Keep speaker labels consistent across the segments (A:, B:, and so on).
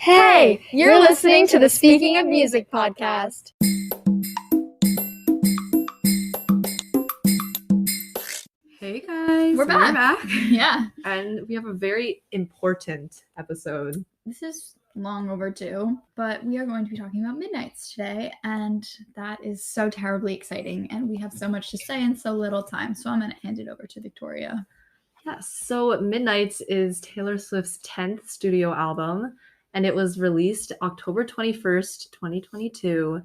A: Hey, you're listening to the Speaking of Music podcast.
B: Hey guys,
A: We're back. Yeah.
B: And we have a very important episode.
A: This is long overdue, but we are going to be talking about Midnights today, and that is so terribly exciting, and we have so much to say in so little time, so I'm going to hand it over to Victoria.
B: Yes, so Midnights is Taylor Swift's 10th studio album, and it was released October 21st, 2022,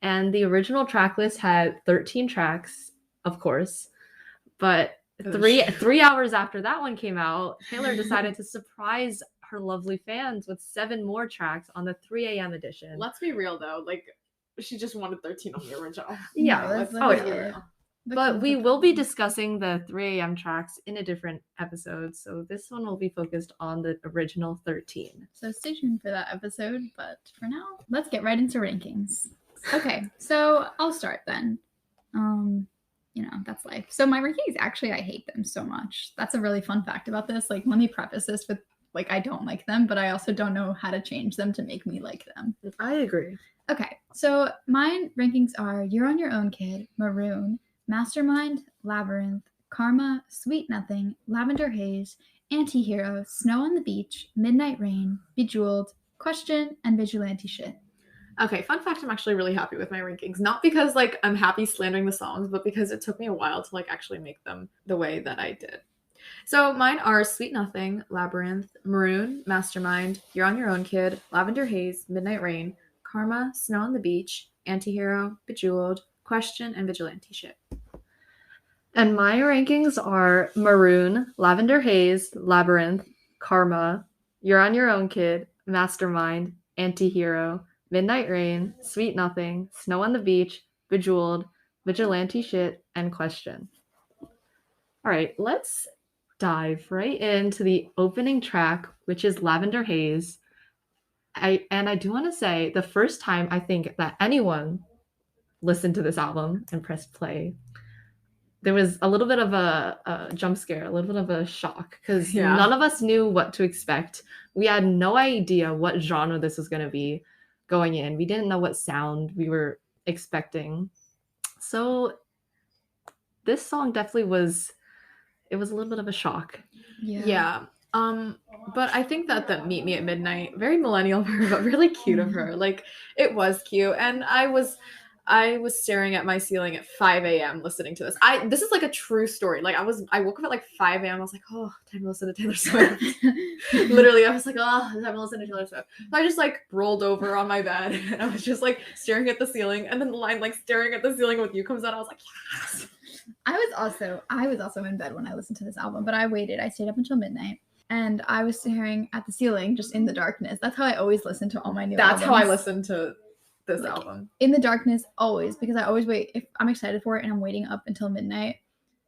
B: and the original track list had 13 tracks, of course, but three hours after that one came out, Taylor decided to surprise her lovely fans with 7 more tracks on the 3 a.m. edition.
C: Let's be real though, like she just wanted 13 on the original.
B: Yeah,
A: Yeah.
B: But we will be discussing the 3 a.m. tracks in a different episode, so this one will be focused on the original 13.
A: So stay tuned for that episode, but for now, let's get right into rankings. Okay, so I'll start then. That's life. So my rankings, actually, I hate them so much. That's a really fun fact about this. Like, let me preface this with, I don't like them, but I also don't know how to change them to make me like them.
B: I agree.
A: Okay, so my rankings are You're on Your Own Kid, Maroon, Mastermind, Labyrinth, Karma, Sweet Nothing, Lavender Haze, Antihero, Snow on the Beach, Midnight Rain, Bejeweled, Question, and Vigilante Shit.
C: Okay, fun fact, I'm actually really happy with my rankings. Not because I'm happy slandering the songs, but because it took me a while to actually make them the way that I did. So mine are Sweet Nothing, Labyrinth, Maroon, Mastermind, You're on Your Own Kid, Lavender Haze, Midnight Rain, Karma, Snow on the Beach, Antihero, Bejeweled, Question, and Vigilante Shit.
B: And my rankings are Maroon, Lavender Haze, Labyrinth, Karma, You're on Your Own Kid, Mastermind, Antihero, Midnight Rain, Sweet Nothing, Snow on the Beach, Bejeweled, Vigilante Shit, and Question. All right, let's dive right into the opening track, which is Lavender Haze. I do want to say the first time I think that anyone listened to this album and pressed play, there was a little bit of a jump scare, a little bit of a shock, because none of us knew what to expect. We had no idea what genre this was going to be going in. We didn't know what sound we were expecting. So this song definitely was a little bit of a shock.
C: Yeah. But I think that the Meet Me at Midnight, very millennial of her, but really cute of her. It was cute. And I was staring at my ceiling at 5 a.m. listening to this. This is a true story. I woke up at 5 a.m. I was like, oh, time to listen to Taylor Swift. Literally, I was like, oh, time to listen to Taylor Swift. So I just rolled over on my bed and I was just staring at the ceiling. And then the line staring at the ceiling with you comes on. I was like, yes.
A: I was also in bed when I listened to this album, but I waited. I stayed up until midnight. And I was staring at the ceiling just in the darkness. That's how I always listen to all my new albums.
C: That's how I listen to this album.
A: In the darkness, always, because I always wait. If I'm excited for it and I'm waiting up until midnight,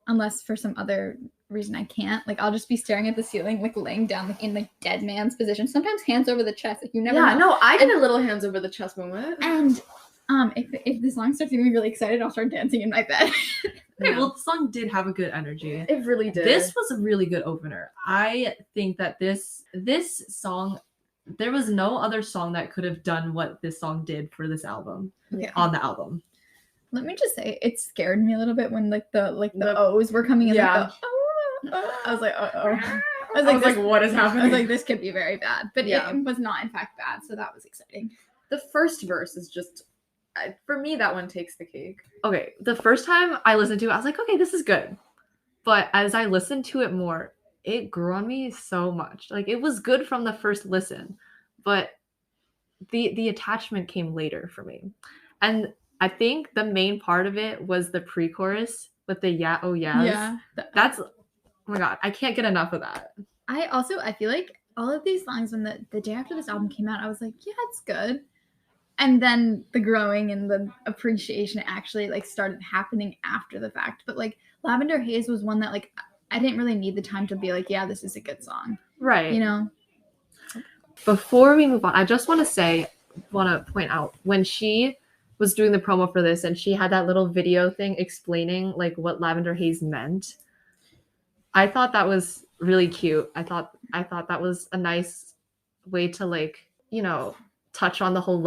A: unless for some other reason I can't, I'll just be staring at the ceiling, laying down in dead man's position. Sometimes hands over the chest. You never know.
C: Yeah, no, I get a little hands over the chest moment.
A: And if the song starts getting me really excited, I'll start dancing in my bed.
B: Okay, well, the song did have a good energy.
C: It really did.
B: This was a really good opener. I think that this song, there was no other song that could have done what this song did for this album.
A: Yeah.
B: On the album.
A: Let me just say, it scared me a little bit when the O's were coming in.
C: Yeah.
A: I was like, uh-oh.
C: I was like, what is happening?
A: I was like, this could be very bad. But it was not, in fact, bad. So that was exciting.
C: The first verse is just, for me, that one takes the cake.
B: Okay, the first time I listened to it, I was like, okay, this is good. But as I listened to it more, it grew on me so much. It was good from the first listen, but the attachment came later for me. And I think the main part of it was the pre-chorus with the yeah, oh yes.
A: Yeah.
B: That's, oh my God, I can't get enough of that.
A: I feel like all of these songs, when the day after this album came out, I was like, yeah, it's good. And then the growing and the appreciation actually started happening after the fact. But Lavender Haze was one that I didn't really need the time to be yeah, this is a good song.
B: Right.
A: Before
B: we move on, I just want to point out when she was doing the promo for this and she had that little video thing explaining what Lavender Haze meant. I thought that was really cute. I thought that was a nice way to touch on the whole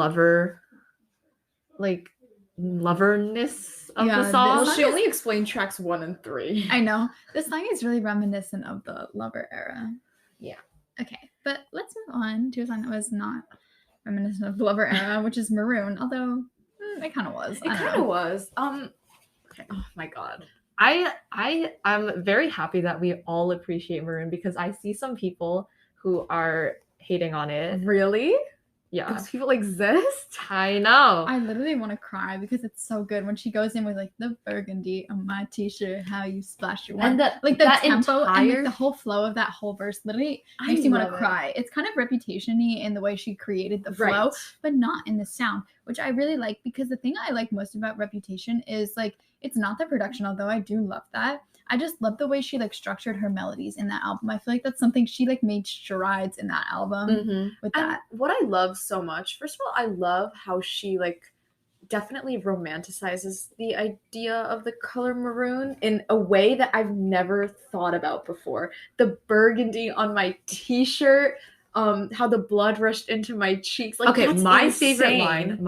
B: loverness of
A: Yeah,
B: the song.
C: Well, she only explained tracks 1 and 3.
A: I know. This song is really reminiscent of the Lover era.
B: Yeah.
A: Okay, but let's move on to a song that was not reminiscent of the Lover era, which is Maroon. Although it kind of was.
C: It kind of was. Okay. Oh my god.
B: I'm very happy that we all appreciate Maroon because I see some people who are hating on it.
C: Really?
B: Yeah.
C: Those people exist?
B: I know.
A: I literally want to cry because it's so good when she goes in with like the burgundy on my t-shirt, how you splash your wine.
B: And
A: the
B: that
A: tempo and
B: entire-
A: like, the whole flow of that whole verse literally
C: I
A: makes you want to
C: love it.
A: cry. It's kind of Reputation-y in the way she created the flow,
C: Right.
A: but not in the sound, which I really like because the thing I like most about Reputation is like it's not the production, although I do love that. I just love the way she like structured her melodies in that album. I feel like that's something she like made strides in that album
B: Mhm.
A: with
C: And
A: that.
C: what I love so much, first of all, I love how she like definitely romanticizes the idea of the color maroon in a way that I've never thought about before. The burgundy on my t-shirt, how the blood rushed into my cheeks. Like,
B: Okay,
C: that's
B: my favorite
C: insane.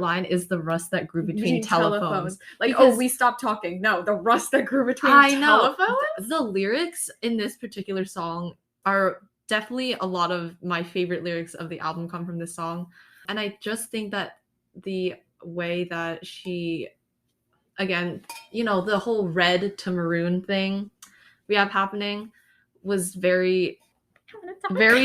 B: line is the rust that grew between telephones.
C: Like,
B: Because-
C: oh, we stopped talking. No, the rust that grew between
B: I know.
C: telephones.
B: The lyrics in this particular song are definitely a lot of my favorite lyrics of the album come from this song. And I just think that the way that she, again, the whole red to maroon thing we have happening was very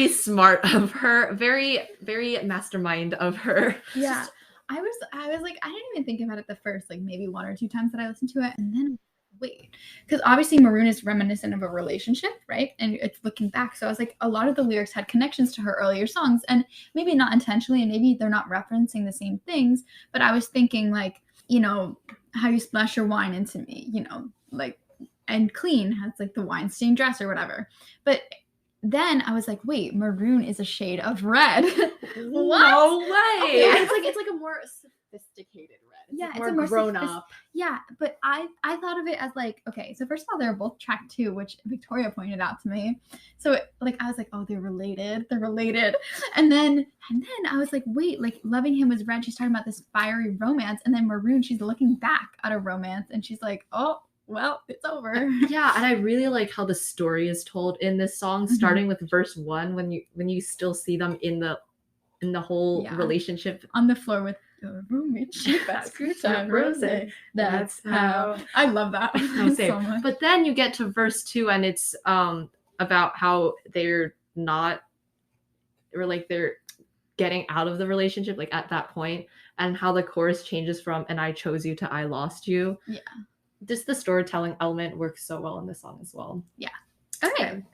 B: smart of her, very, very mastermind of her.
A: Yeah. I was like, I didn't even think about it the first like maybe 1 or 2 times that I listened to it, and then wait, because obviously Maroon is reminiscent of a relationship, right? And it's looking back, so I was like, a lot of the lyrics had connections to her earlier songs, and maybe not intentionally, and maybe they're not referencing the same things, but I was thinking like, how you splash your wine into me, like, and clean has like the wine stained dress or whatever, but then I was like, wait, maroon is a shade of red. What?
B: No way.
C: Okay, it's like a more sophisticated red. It's
A: Yeah,
C: like
A: it's
C: more
A: a more
C: grown
A: sophis-
C: up.
A: Yeah, but I thought of it as like, okay, so first of all, they're both track 2, which Victoria pointed out to me. So I was like, oh, they're related. And then I was like, wait, like Loving Him was red. She's talking about this fiery romance, and then maroon, she's looking back at a romance, and she's like, oh, well, it's over.
B: Yeah, and I really like how the story is told in this song, starting with verse 1 when you still see them in the whole relationship
A: on the floor with your roommate, cheap ass crouton rose. That's how I love that. So much.
B: But then you get to verse 2 and it's about how they're not, or like they're getting out of the relationship like at that point, and how the chorus changes from "and I chose you" to "I lost you."
A: Yeah.
B: Just the storytelling element works so well in this song as well.
A: Yeah.
C: Okay.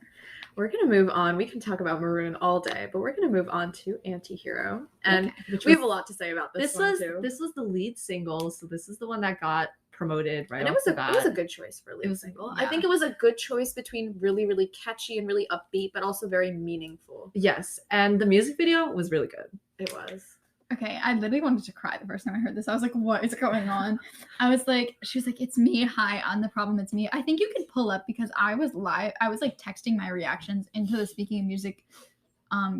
C: We're going to move on. We can talk about Maroon all day, but we're going to move on to Antihero. And we have a lot to say about this one, too.
B: This was the lead single, so this is the one that got promoted right
C: and
B: off the bat.
C: It was a good choice for a lead single.
A: Yeah.
C: I think it was a good choice between really, really catchy and really upbeat, but also very meaningful.
B: Yes, and the music video was really good.
C: It was.
A: Okay, I literally wanted to cry the first time I heard this. I was like, what is going on? She was like, it's me. Hi, I'm the problem. It's me. I think you could pull up because I was like texting my reactions into the Speaking of Music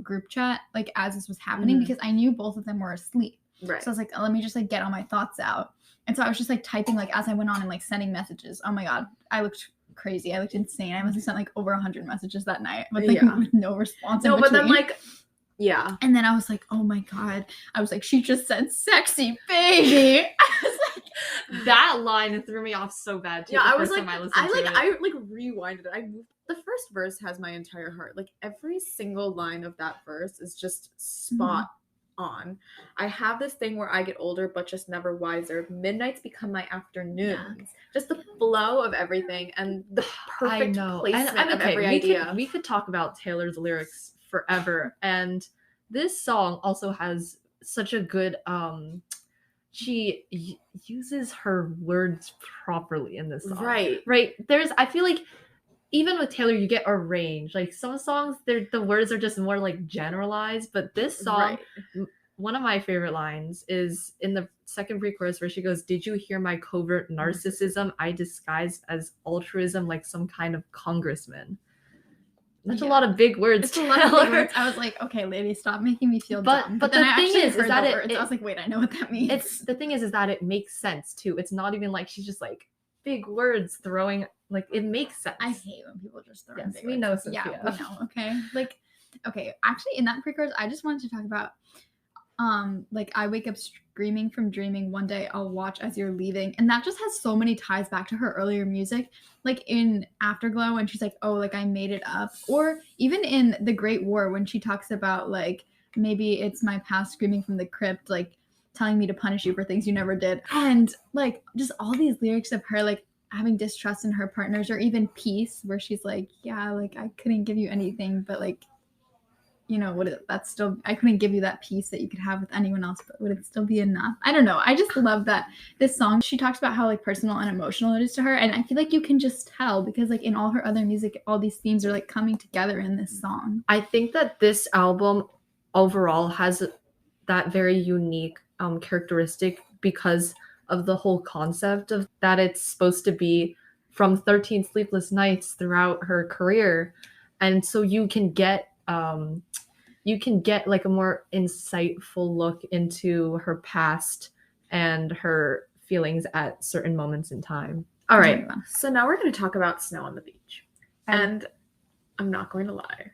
A: group chat, like as this was happening, because I knew both of them were asleep.
C: Right.
A: So I was like, let me just like get all my thoughts out. And so I was just like typing like as I went on and like sending messages. Oh my God, I looked crazy. I looked insane. I must have sent like over 100 messages that night, but like with no response.
C: No, but then like, yeah.
A: And then I was like, oh my God. I was like, she just said sexy baby. I was like,
B: that line threw me off so bad too.
C: Yeah, I was like,
B: I
C: rewinded it. The first verse has my entire heart. Like every single line of that verse is just spot on. I have this thing where I get older but just never wiser. Midnights become my afternoons. Yeah. Just the flow of everything and the perfect placement of every idea.
B: We could talk about Taylor's lyrics forever, and this song also has such a good she uses her words properly in this song. Right I feel like even with Taylor you get a range. Like some songs the words are just more like generalized, but this song, one of my favorite lines is in the second pre-chorus where she goes, "Did you hear my covert narcissism I disguised as altruism like some kind of congressman?" That's a lot of big words.
A: It's a lot of big words. I was like, okay, lady, stop making me feel dumb.
B: But
A: then
B: the
A: I
B: thing
A: actually
B: is
A: heard
B: that
A: the
B: it-
A: words. I was like, wait, I know what that means.
B: The thing is that it makes sense too. It's not even like she's just like big words throwing, like it makes sense.
A: I hate when people just throw in
B: Yes,
A: big
B: we
A: words.
B: know, Sophia.
A: Yeah, we know. Okay, like, okay. Actually, in that pre-chorus, I just wanted to talk about, like, I wake up screaming from dreaming. One day I'll watch as you're leaving, and that just has so many ties back to her earlier music, like in Afterglow when she's like, oh, like I made it up, or even in The Great War when she talks about like maybe it's my past screaming from the crypt, like telling me to punish you for things you never did, and like just all these lyrics of her like having distrust in her partners, or even Peace where she's like, yeah, like I couldn't give you anything, but like, you know, that's still, I couldn't give you that peace that you could have with anyone else, but would it still be enough? I don't know. I just love that this song, she talks about how like personal and emotional it is to her, and I feel like you can just tell because like in all her other music, all these themes are like coming together in this song.
B: I think that this album overall has that very unique characteristic because of the whole concept of that it's supposed to be from 13 Sleepless Nights throughout her career, and so you can get like a more insightful look into her past and her feelings at certain moments in time. All right,
C: so now we're going to talk about Snow on the Beach, and I'm not going to lie,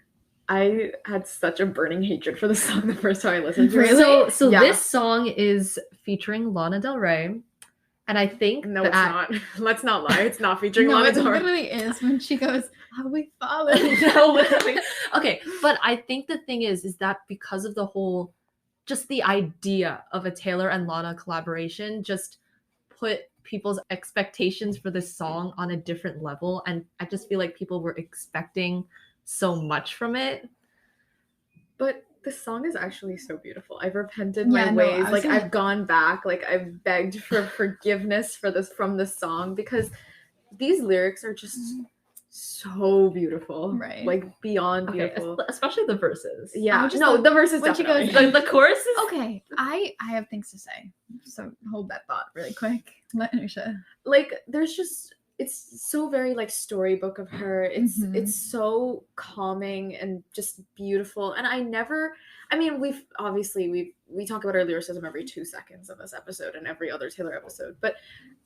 C: I had such a burning hatred for the song the first time I listened to it.
A: Really?
B: So
C: Yeah.
B: this song is featuring Lana Del Rey, and I think
C: No, it's not. Let's not lie. It's not featuring
A: No,
C: Lana
A: it
C: Del Rey.
A: literally is when she goes, "Are we falling?"
B: No, literally. Okay, but I think the thing is that because of the whole, just the idea of a Taylor and Lana collaboration, just put people's expectations for this song on a different level, and I just feel like people were expecting so much from it.
C: But the song is actually so beautiful. I've repented
A: Yeah,
C: my
A: no,
C: ways.
A: I was
C: Like
A: gonna-
C: I've gone back. Like I've begged for forgiveness for this from this song because these lyrics are just so beautiful.
A: Right.
C: Like beyond
B: Okay,
C: beautiful.
B: especially the verses.
C: Yeah.
A: I just
C: No,
A: love
C: the verses
A: when she
C: definitely.
A: goes,
B: The chorus is
A: Okay, I have things to say, so hold that thought really quick. Let Anusha.
C: Like there's just it's so very like storybook of her.
A: Mhm.
C: It's so calming and just beautiful. And I mean we talk about our lyricism every 2 seconds of this episode and every other Taylor episode, but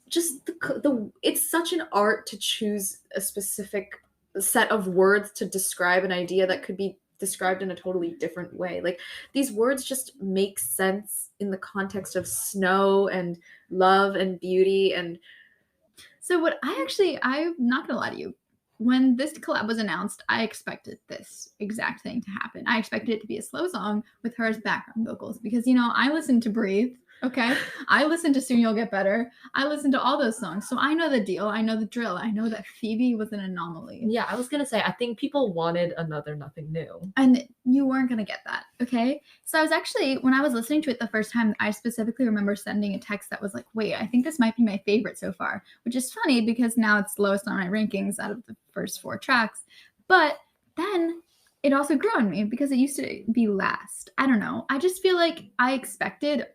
C: just the it's such an art to choose a specific set of words to describe an idea that could be described in a totally different way. Like these words just make sense in the context of snow and love and beauty. And
A: So what I'm not gonna lie to you. When this collab was announced, I expected this exact thing to happen. I expected it to be a slow song with her as background vocals because, you know, I listened to Breathe, okay? I listened to Soon You'll Get Better. I listened to all those songs. So I know the deal. I know the drill. I know that Phoebe was an anomaly.
B: Yeah, I was gonna say I think people wanted another Nothing New.
A: And you weren't going to get that, okay? So I was actually, when I was listening to it the first time, I specifically remember sending a text that was like, wait, I think this might be my favorite so far, which is funny because now it's lowest on my rankings out of the first 4 tracks. But then it also grew on me because it used to be last. I don't know. I just feel like I expected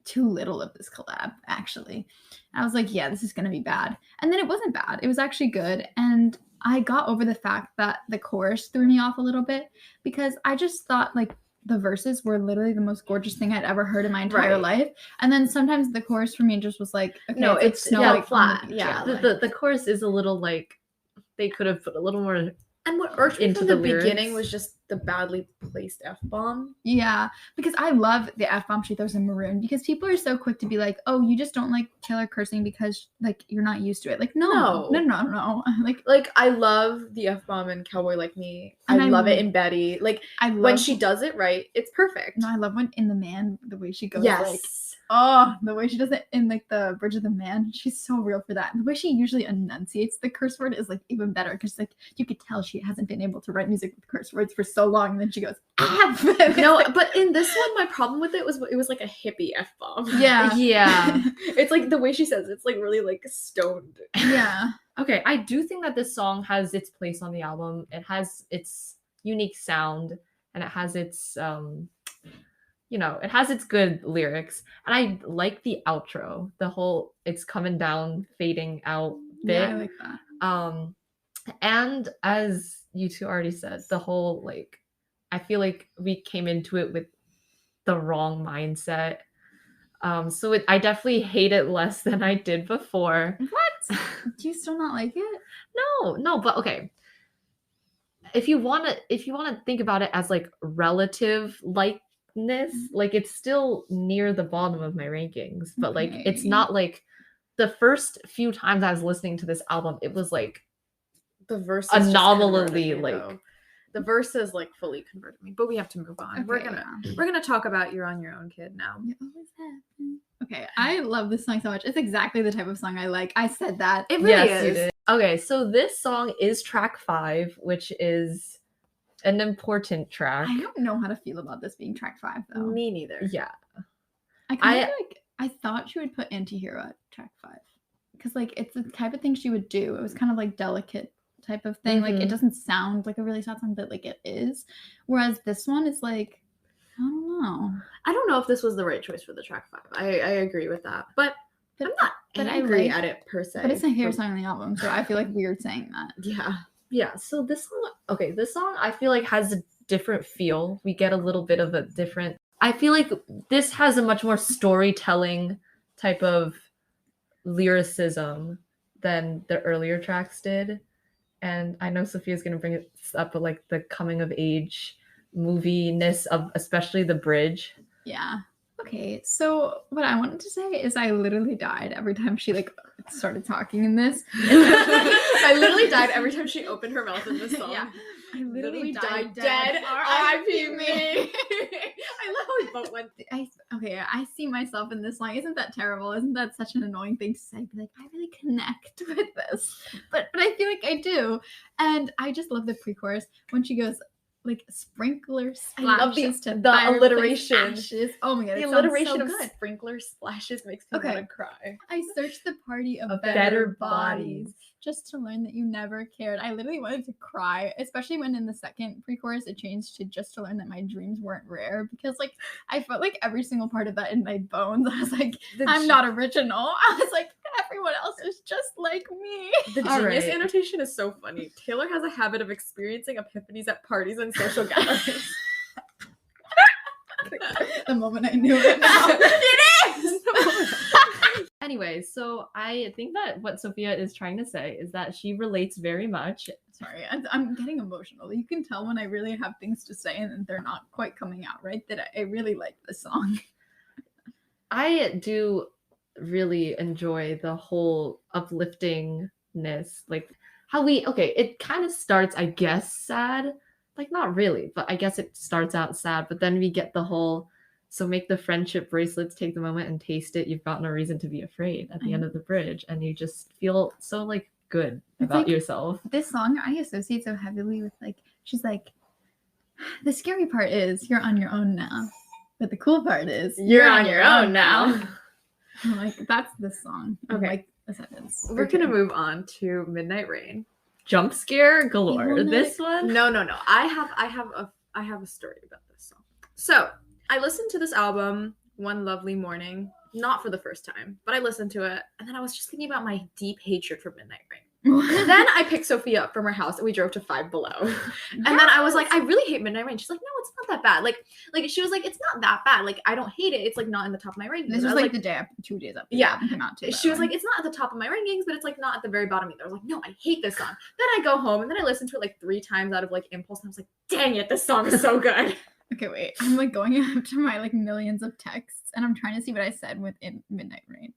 A: too little of this collab, actually. I was like, yeah, this is going to be bad. And then it wasn't bad. It was actually good. And I got over the fact that the chorus threw me off a little bit because I just thought like the verses were literally the most gorgeous thing I'd ever heard in my entire
C: Right.
A: life. And then sometimes the chorus for me just was like, okay,
C: No,
A: it's
C: it's
A: snow,
C: yeah,
A: like, on the
C: flat.
A: beach,
C: Yeah.
A: like-
B: The chorus is a little like they could have put a little more.
C: And what irked me
B: Into
C: from
B: the
C: the beginning
B: lyrics.
C: was just the badly placed F-bomb.
A: Yeah, because I love the F-bomb she throws in Maroon because people are so quick to be like, oh, you just don't like Taylor cursing because like you're not used to it. Like, no. Like,
C: I love the F-bomb in Cowboy Like Me.
A: And
C: I
A: I
C: love it
A: love-
C: in Betty. Like
A: I love
C: when she does it right, it's perfect.
A: No, I love when in The Man, the way she goes
C: Yes.
A: like, oh, the way she does it in like the Bridge of the Man, she's so real for that. And the way she usually enunciates the curse word is like even better because like you could tell she hasn't been able to write music with curse words for so long. And then she goes, ah!
C: No, but in this one, my problem with it was like a hippie F-bomb.
A: Yeah.
B: Yeah.
C: It's like the way she says it's like really like stoned.
A: Yeah.
B: Okay, I do think that this song has its place on the album. It has its unique sound and it has its it has its good lyrics. And I like the outro. The whole it's coming down, fading out bit.
A: Yeah, I like that.
B: And as you two already said, the whole like, I feel like we came into it with the wrong mindset. So I definitely hate it less than I did before.
A: What? Do you still not like it?
B: No, but okay. If you wanna think about it as like relative likeness, like it's still near the bottom of my rankings, but like it's
A: Okay.
B: not like the first few times I was listening to this album, it was like
C: The verses
B: anomaly,
C: just converted me,
B: like
C: though. The verses like fully converted me, but we have to move on. We're
A: Okay,
C: gonna talk about You're on Your Own, Kid now.
A: You always happen. Okay, I love this song so much. It's exactly the type of song I like. I said that.
C: It really
B: yes, you
C: is.
B: did. Okay, so this song is track 5, which is an important track.
A: I don't know how to feel about this being track 5 though.
C: Me neither.
B: Yeah.
A: I thought she would put Anti-Hero at track 5. Because like it's the type of thing she would do. It was kind of like delicate type of thing. Like it doesn't sound like a really sad song, but like it is. Whereas this one is like, I don't know.
C: I don't know if this was the right choice for the track 5. I agree with that, but I'm not angry at it per se.
A: But it's my favorite song on the album, so I feel like weird saying that.
B: Yeah. So this song I feel like has a different feel. We get a little bit of a different. I feel like this has a much more storytelling type of lyricism than the earlier tracks did. And I know Sophia's gonna bring it up, but like the coming of age movie-ness of especially the bridge.
A: Yeah. Okay, so what I wanted to say is I literally died every time she like started talking in this.
C: I literally died every time she opened her mouth in this song.
A: Yeah. I literally
C: died
A: dead.
C: R.I.P. me. I love how we both went.
A: I see myself in this song. Isn't that terrible? Isn't that such an annoying thing to say? Be like, I really connect with this, but I feel like I do, and I just love the pre-chorus when she goes like sprinkler splashes to
C: the alliteration.
A: Ashes. Oh my god,
C: The
A: it
C: alliteration
A: sounds
C: of
A: so good.
C: sprinkler splashes makes me want to cry.
A: I searched the party of
B: Better
A: better
B: bodies.
A: bodies just to learn that you never cared. I literally wanted to cry, especially when in the second pre-chorus it changed to just to learn that my dreams weren't rare, because like I felt like every single part of that in my bones. I was like, I'm not original. I was like, everyone else is just like me.
C: The genius
B: right.
C: annotation is so funny. Taylor has a habit of experiencing epiphanies at parties and social gatherings.
A: The moment I knew it now.
C: It is!
B: Anyway, so I think that what Sophia is trying to say is that she relates very much.
A: Sorry, I'm getting emotional. You can tell when I really have things to say and they're not quite coming out right, that I really like this song.
B: I do really enjoy the whole upliftingness, like how it kind of starts, I guess, sad, like not really, but I guess it starts out sad, but then we get the whole, so make the friendship bracelets, take the moment and taste it, you've got no reason to be afraid at the end of the bridge, and you just feel so like good about
A: like,
B: yourself.
A: This song I associate so heavily with like, she's like, the scary part is you're on your own now, but the cool part is
C: you're on your own now.
A: I'm like, that's this song.
C: Okay.
A: Like a sentence.
C: We're gonna move on to Midnight Rain.
B: Jump scare galore. This one?
C: No. I have a story about this song. So I listened to this album one lovely morning, not for the first time, but I listened to it, and then I was just thinking about my deep hatred for Midnight Rain. Then I picked Sophia up from her house and we drove to Five Below. And then I was like, I really hate Midnight Rain. She's like, no, it's not that bad. Like she was like, it's not that bad. Like, I don't hate it. It's like not in the top of my rankings.
A: This was like the day after, 2 days after.
C: Yeah.
A: Came out too,
C: she was like, it's not at the top of my rankings, but it's like not at the very bottom either. I was like, no, I hate this song. Then I go home and then I listened to it like 3 times out of like impulse. And I was like, dang it, this song is so good.
A: Okay, wait. I'm like going up to my like millions of texts and I'm trying to see what I said within Midnight Rain.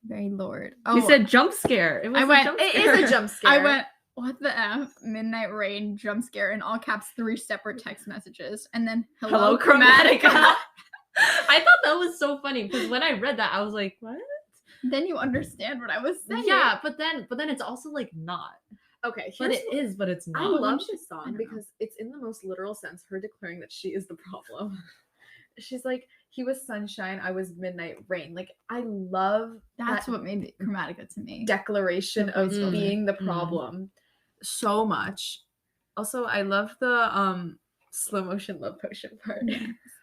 A: Very Lord.
B: Oh, you said jump scare. It was
C: it is a jump scare.
A: I went, what the F? Midnight Rain, jump scare, in all caps, 3 separate text messages. And then, hello Chromatica.
B: I thought that was so funny because when I read that, I was like, what?
A: Then you understand what I was saying.
B: Yeah, but then it's also like not.
C: Okay,
B: but it is, but it's not.
C: I love this song because it's in the most literal sense her declaring that she is the problem. She's like, he was sunshine, I was midnight rain. Like, I love
A: that's what made Chromatica to me.
C: Declaration of being the problem so much. Also, I love the slow motion love potion part.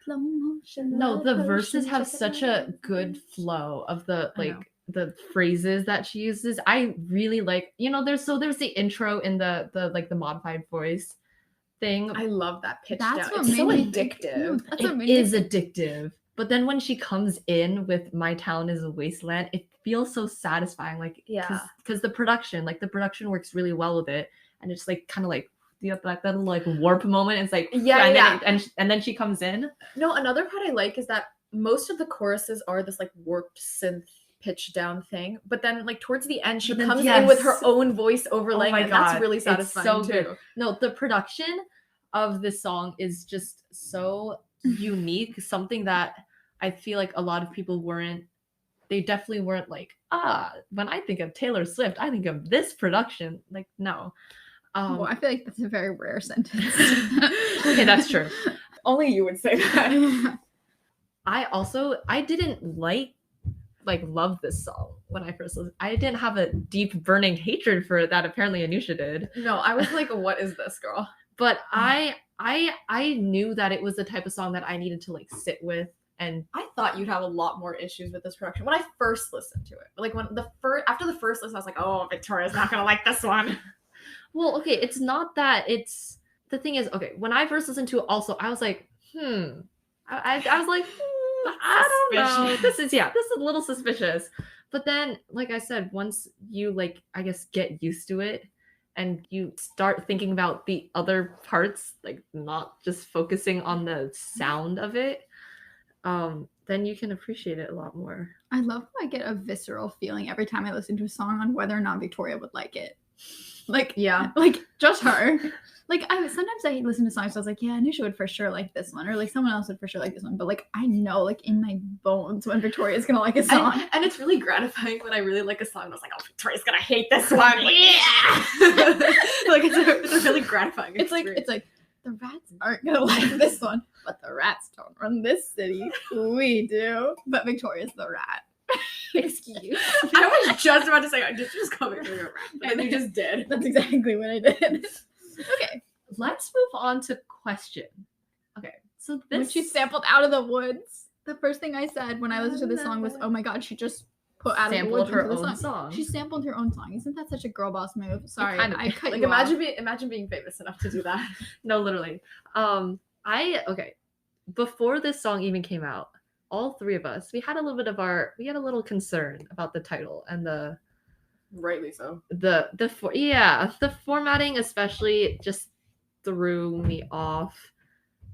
A: Slow motion.
B: No, the verses have such a good flow of the like the phrases that she uses. I really like, there's the intro in the like the modified voice thing.
C: I love that pitch
A: That's
C: down.
A: what
C: It's
A: made
C: so
A: me
C: addictive.
A: That's what
B: It
A: made
B: is
A: me
B: addictive. But then when she comes in with My Town is a Wasteland, it feels so satisfying. Like,
C: Yeah.
B: because the production works really well with it. And it's like kind of like that little like warp moment. It's like, and then she comes in.
C: No, another part I like is that most of the choruses are this like warped synth pitch down thing, but then like towards the end she comes in with her own voice overlaying,
B: my
C: and
B: God,
C: that's really satisfying
B: it's so
C: too.
B: good. No, the production of this song is just so unique, something that I feel like a lot of people definitely weren't like, when I think of Taylor Swift, I think of this production. Like, no.
A: well, I feel like that's a very rare sentence.
B: Okay, that's true.
C: Only you would say that.
B: I didn't love this song when I first listened. I didn't have a deep burning hatred for it that apparently Anusha did.
C: No, I was like, what is this, girl?
B: But I knew that it was the type of song that I needed to like sit with. And
C: I thought you'd have a lot more issues with this production when I first listened to it. Like after the first listen, I was like, oh, Victoria's not gonna like this one.
B: Well, okay, it's not that. It's the thing is, okay, when I first listened to it, also I was like, I was like, I don't know. This is a little suspicious. But then, like I said, once you like, I guess, get used to it and you start thinking about the other parts, like not just focusing on the sound of it, then you can appreciate it a lot more.
A: I love how I get a visceral feeling every time I listen to a song on whether or not Victoria would like it. Like,
C: yeah,
A: like just her. Like, sometimes I listen to songs, so I was like, yeah, Anusha would for sure like this one, or like someone else would for sure like this one. But like, I know, like in my bones, when Victoria's gonna like a song,
C: and it's really gratifying when I really like a song. And I was like, oh, Victoria's gonna hate this one. Like, yeah, like it's a really gratifying.
A: It's like the rats aren't gonna like this one, but the rats don't run this city. We do, but Victoria's the rat.
C: Excuse. I was just about to say, did you just call Victoria a rat? But then you just did.
A: That's exactly what I did. Okay,
B: let's move on to question. Okay, so this
A: when she sampled Out of the Woods, the first thing I said when I listened to this song was, "Oh my God, she just put Out of the Woods into the song." She sampled her own song. Isn't that such a girl boss move? Sorry, I cut
C: like
A: you off.
C: imagine being famous enough to do that.
B: No, literally. Before this song even came out, all three of us, we had a little concern about the title and the
C: rightly so.
B: The formatting especially just threw me off.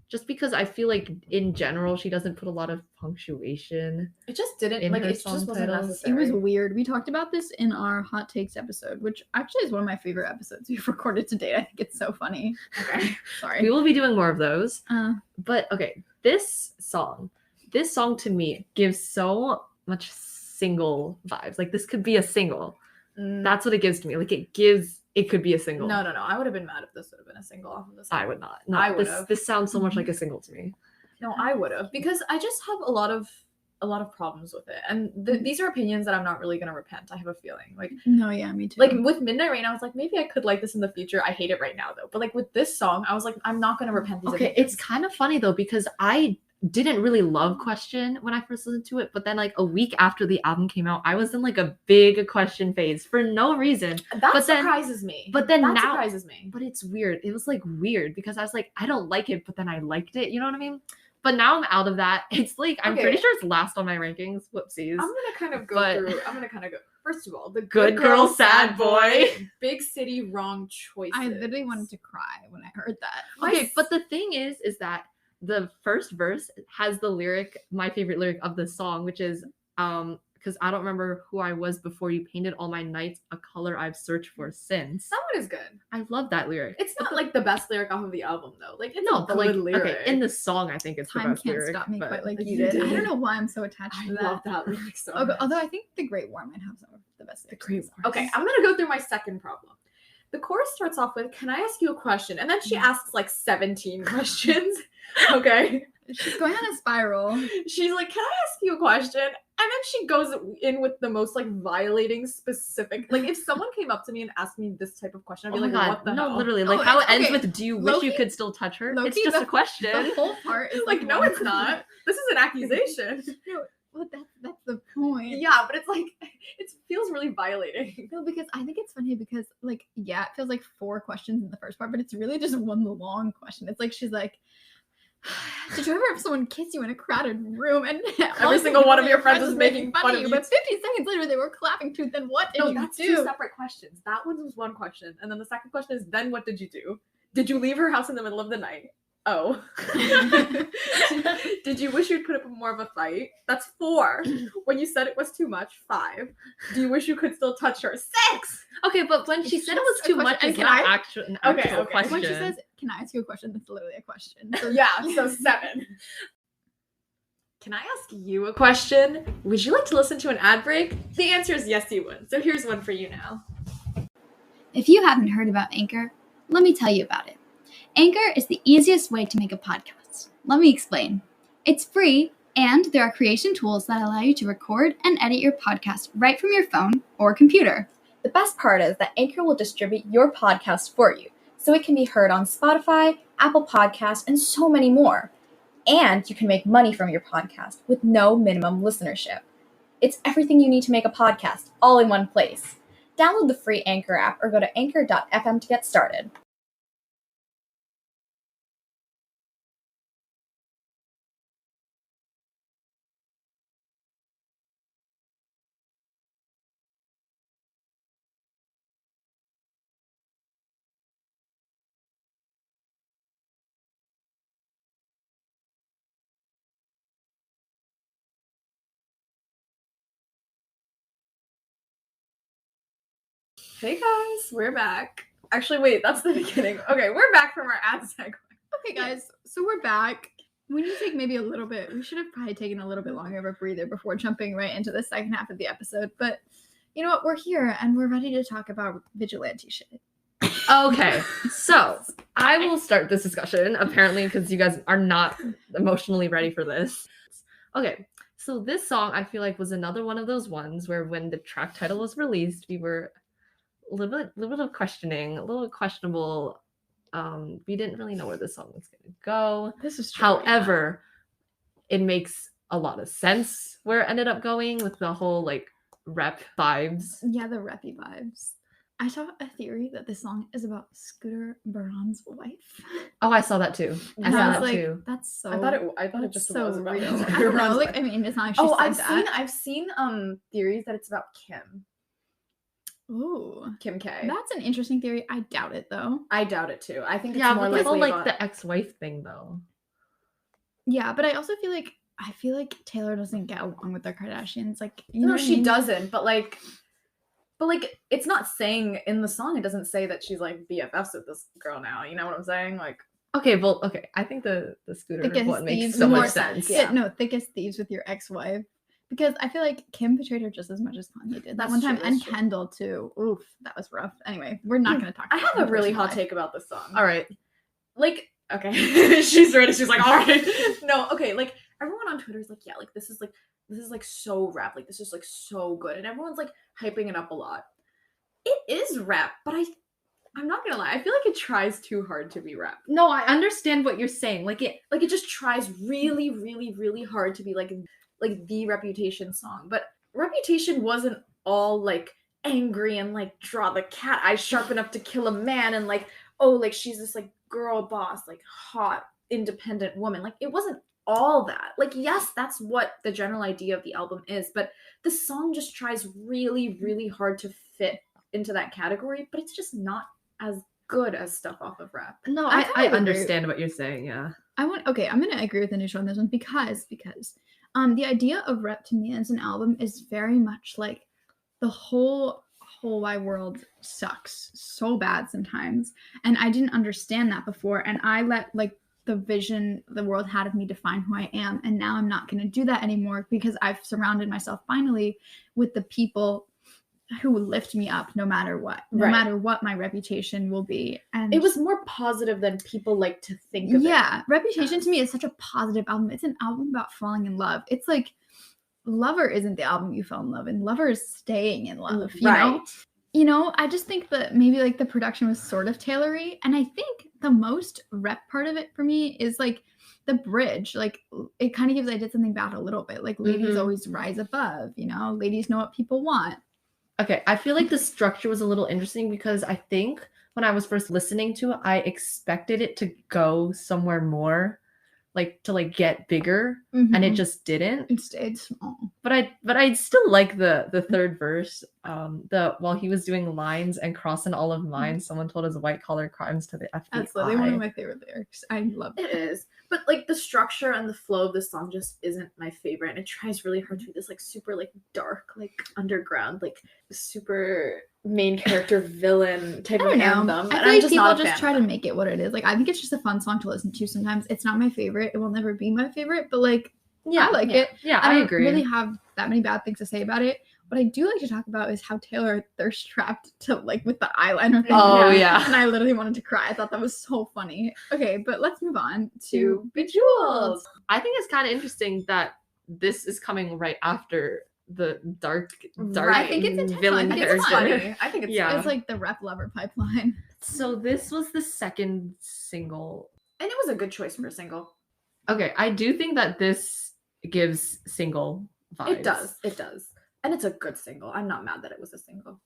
B: Just because I feel like in general she doesn't put a lot of punctuation.
C: It just didn't like it just wasn't necessary.
A: It was weird. We talked about this in our hot takes episode, which actually is one of my favorite episodes we've recorded to date. I think it's so funny.
C: Okay.
B: Sorry. We will be doing more of those. But okay, this song to me gives so much single vibes. Like this could be a single. That's what it gives to me. Like it could be a single.
C: No. I would have been mad if this would have been a single off of this.
B: I would not. No, I would have. This sounds so much like a single to me.
C: No, I would have, because I just have a lot of problems with it, and these are opinions that I'm not really gonna repent. I have a feeling like.
A: No, yeah, me too.
C: Like with Midnight Rain, I was like, maybe I could like this in the future. I hate it right now though. But like with this song, I was like, I'm not gonna repent these opinions.
B: It's kind of funny though, because I didn't really love Question when I first listened to it, but then like a week after the album came out, I was in like a big Question phase for no reason.
C: That surprises me.
B: But then
C: that
B: now
C: surprises me.
B: But it's weird. It was like weird because I was like, I don't like it, but then I liked it. You know what I mean? But now I'm out of that. It's like I'm pretty sure it's last on my rankings. Whoopsies.
C: I'm gonna kind of go through. First of all, the
B: Good Girl, Sad Boy,
C: Big City, Wrong Choices.
A: I literally wanted to cry when I heard that.
B: Okay, but the thing is that the first verse has my favorite lyric of the song, which is, because I don't remember who I was before you painted all my nights a color I've searched for since.
C: That one is good.
B: I love that lyric.
C: It's not like the best lyric off of the album though. Like it's a good lyric.
B: Okay, in the song I think it's the best lyric.
A: Time can't stop me quite like you did. I don't know why I'm so attached to that.
C: I love that lyric so much.
A: Although I think The Great War might have some of the best lyrics.
C: The Great War. Okay, I'm gonna go through my second problem. The chorus starts off with, "Can I ask you a question?" And then she asks like 17 questions. Okay.
A: She's going on a spiral.
C: She's like, "Can I ask you a question?" And then she goes in with the most like violating specific. Like if someone came up to me and asked me this type of question, I'd be like, "What the hell?"
B: No, literally. Like how it ends with, "Do you wish you could still touch her?" It's just a question.
A: The whole part is
C: like, no, it's not. This is an accusation.
A: No, well, that's the point.
C: Yeah, but it's like feels really violating.
A: No, because I think it's funny because, like, yeah, it feels like 4 questions in the first part, but it's really just one long question. It's like, she's like, did you ever have someone kiss you in a crowded room and
C: Every single one of your friends was making fun of you?
A: But 50 seconds later, they were clapping too. Then what did you
C: that's
A: do?
C: 2 separate questions. That one was one question. And then the second question is, then what did you do? Did you leave her house in the middle of the night? Oh. Did you wish you'd put up more of a fight? That's 4. When you said it was too much, 5. Do you wish you could still touch her? 6.
B: Okay, but when she said it was too much, it's not an actual question.
A: When she says, can I ask you a question? That's literally a question. So,
C: yeah, so 7. Can I ask you a question? Would you like to listen to an ad break? The answer is yes, you would. So here's one for you now.
A: If you haven't heard about Anchor, let me tell you about it. Anchor is the easiest way to make a podcast. Let me explain. It's free, and there are creation tools that allow you to record and edit your podcast right from your phone or computer.
D: The best part is that Anchor will distribute your podcast for you, so it can be heard on Spotify, Apple Podcasts, and so many more. And you can make money from your podcast with no minimum listenership. It's everything you need to make a podcast, all in one place. Download the free Anchor app or go to anchor.fm to get started.
C: Hey guys, we're back. Actually, wait, that's the beginning. Okay, we're back from our ad segue.
A: Okay, guys, so we're back. We need to take maybe a little bit. We should have probably taken a little bit longer of a breather before jumping right into the second half of the episode. But you know what? We're here and we're ready to talk about vigilante shit.
B: Okay, so I will start this discussion, apparently, because you guys are not emotionally ready for this. Okay, so this song, I feel like, was another one of those ones where when the track title was released, we were a little bit of questioning, a little questionable. We didn't really know where this song was going to go.
A: This is true.
B: However, it makes a lot of sense where it ended up going with the whole, like, rep vibes.
A: Yeah, the reppy vibes. I saw a theory that this song is about Scooter Braun's wife.
B: Oh, I saw that too. I
A: And
B: saw
A: I was
B: that
A: like,
B: too.
A: that's so.
C: I thought it just
A: so
C: was about
A: real.
C: Scooter
A: I don't know.
C: Braun's
A: Like,
C: wife.
A: I mean, it's not like she said that.
C: I've seen theories that it's about Kim
A: Ooh,
C: K.
A: that's an interesting theory. I doubt it though.
C: I doubt it too. I think it's
B: Yeah,
C: more
B: but the
C: likely
B: whole, like,
C: about...
B: the ex-wife thing, though.
A: Yeah, but I also feel like Taylor doesn't get along with the Kardashians. Like, you know
C: No,
A: what I
C: she
A: mean?
C: doesn't. But it's not saying in the song. It doesn't say that she's like BFFs with this girl now. You know what I'm saying? Like,
B: Okay, well, okay. I think the Scooter
A: Thick as
B: one makes
A: thieves
B: so
A: with
B: much
A: more
B: sense.
C: Yeah.
A: No, thick as thieves with your ex-wife. Because I feel like Kim betrayed her just as much as Kanye did that
C: That's
A: one time,
C: true,
A: and
C: that's true.
A: Kendall too. Oof, that was rough. Anyway, we're not going to talk.
C: I
A: about
C: have a
A: her
C: really
A: personal
C: hot
A: life.
C: take about this song.
B: All right.
C: Like, okay, she's ready. She's like, all right. No, okay. Like, everyone on Twitter is like, yeah, like this is like so rap. Like, this is like so good, and everyone's like hyping it up a lot. It is rap, but I'm not gonna lie. I feel like it tries too hard to be rap.
B: No, I understand what you're saying. Like, it
C: It just tries really, really, really hard to be like the Reputation song. But Reputation wasn't all like angry and like draw the cat eye sharp enough to kill a man and like, oh, like she's this like girl boss, like hot, independent woman. Like, it wasn't all that. Like, yes, that's what the general idea of the album is, but the song just tries really, really hard to fit into that category, but it's just not as good as stuff off of rap.
B: No,
A: I
B: I
A: kind of agree.
B: understand what you're saying, yeah.
A: I'm gonna agree with Anusha on this one because the idea of rep to me as an album is very much like the whole wide world sucks so bad sometimes, and I didn't understand that before, and I let like the vision the world had of me define who I am, and now I'm not gonna do that anymore because I've surrounded myself finally with the people who lift me up no matter what, no
C: Right.
A: matter what my reputation will be. And
C: It was more positive than people like to think of it.
A: yeah, Reputation to me is such a positive album. It's an album about falling in love. It's like Lover isn't the album you fell in love in. Lover is staying in love, you know? You know, I just think that maybe like the production was sort of Taylor-y, and I think the most rep part of it for me is like the bridge. Like, it kind of gives I did something bad a little bit. Like, ladies
B: Mhm.
A: always rise above, you know? Ladies know what people want.
B: Okay, I feel like the structure was a little interesting because I think when I was first listening to it, I expected it to go somewhere more, like to like get bigger, and it
A: Mhm.
B: just didn't.
A: It stayed small.
B: But I still like the third verse. The while he was doing lines and crossing all of mine, someone told his white collar crimes to the FBI.
A: That's literally one of my favorite lyrics. I love
C: It
A: that.
C: is. But like the structure and the flow of the song just isn't my favorite. And it tries really hard to be this like super like dark, like underground, like super main character villain type
A: I
C: of
A: don't know.
C: anthem.
A: I
C: And
A: feel
C: I'm
A: like
C: just
A: people
C: not a
A: just
C: fan
A: try
C: of
A: to
C: them.
A: make it what it is. Like I think it's just a fun song to listen to sometimes. It's not my favorite. It will never be my favorite, but like I like it.
B: Yeah,
A: I
B: I
A: don't
B: agree.
A: really have that many bad things to say about it. What I do like to talk about is how Taylor thirst trapped to like with the eyeliner thing.
B: Oh,
C: Yeah.
B: yeah.
A: And I literally wanted to cry. I thought that was so funny. Okay, but let's move on to
C: To
A: Bejeweled.
B: I think it's kind of interesting that this is coming right after the dark
C: Right.
A: I think it's intentional.
B: villain
A: I think
B: character.
A: it's
C: funny. I think it's
B: Yeah.
A: It's like the rep lover pipeline.
B: So this was the second single.
C: And it was a good choice for a single.
B: Okay, I do think that this gives single vibes.
C: It does. It does. And it's a good single. I'm not mad that it was a single.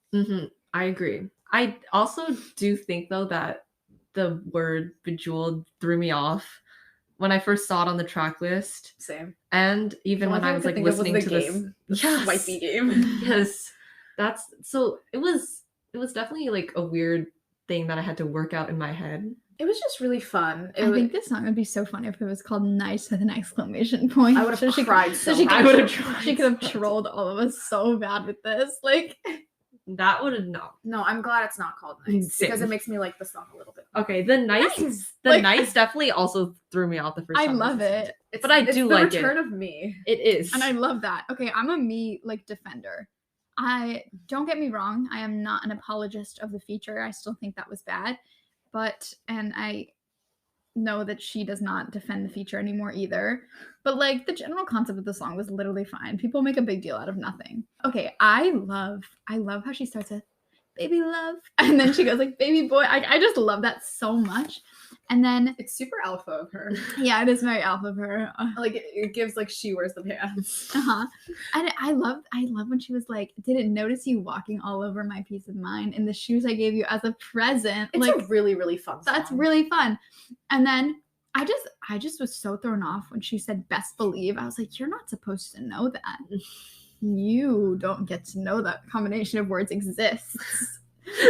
B: I agree. I also do think though that the word bejeweled threw me off when I first saw it on the track list,
C: Same.
B: and even when I was like listening to this
C: swipey game.
B: Yes, that's so. It was definitely like a weird thing that I had to work out in my head.
C: It was just really fun.
A: I think this song would be so funny if it was called "Nice" with an exclamation point.
C: I would have cried so
A: she
C: much.
B: I would have tried.
A: She could have trolled all of us so bad with this. Like
B: That would have no.
C: No, I'm glad it's not called Nice because
B: Same.
C: it makes me like the song a little bit.
B: Okay, the nice,
A: Nice.
B: the
A: Like-
B: nice definitely also threw me out the first
A: I
B: time.
A: love
B: listened to
A: it.
B: But I
C: It's
B: do
C: the
B: like it.
C: return of me.
B: It is,
A: And I love that. Okay, I'm a me like defender. I don't get me wrong, I am not an apologist of the feature. I still think that was bad. And I know that she does not defend the feature anymore either. But like the general concept of the song was literally fine. People make a big deal out of nothing. Okay, I love how she starts with baby love. And then she goes like baby boy. I just love that so much. And then
C: It's super alpha of her.
A: yeah, it is very alpha of her.
C: Like it gives like she wears the pants.
A: Uh-huh. And I love when she was like, didn't notice you walking all over my peace of mind in the shoes I gave you as a present.
C: It's
A: like
C: a really, really fun song.
A: that's really fun. And then I just was so thrown off when she said best believe. I was like, you're not supposed to know that. You don't get to know that combination of words exists.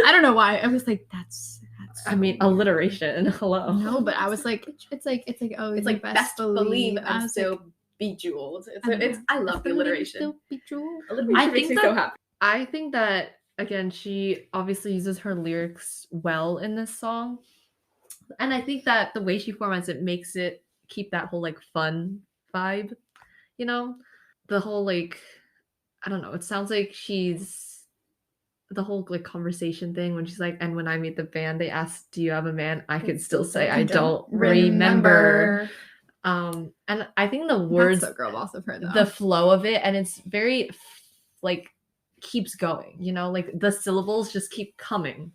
A: I don't know why. I was like, that's
B: I mean, alliteration. Hello.
A: no, but I was like, it's like oh,
C: It's
A: you
C: like best believe
A: I
C: I'm
A: was
C: still
A: like,
C: bejeweled.
A: I'm
C: I love the alliteration.
A: Still bejeweled.
C: Alliteration
B: I
C: makes
B: think
C: me
B: that-
C: so happy.
B: I think that again, she obviously uses her lyrics well in this song, and I think that the way she formats it makes it keep that whole like fun vibe. You know, the whole like I don't know. It sounds like she's the whole like conversation thing when she's like, and when I meet the band, they ask, "Do you have a man?" I could still say, "I don't remember." And I think the words,
A: That's so girl boss of her though.
B: the flow of it, and it's very like keeps going. You know, like the syllables just keep coming.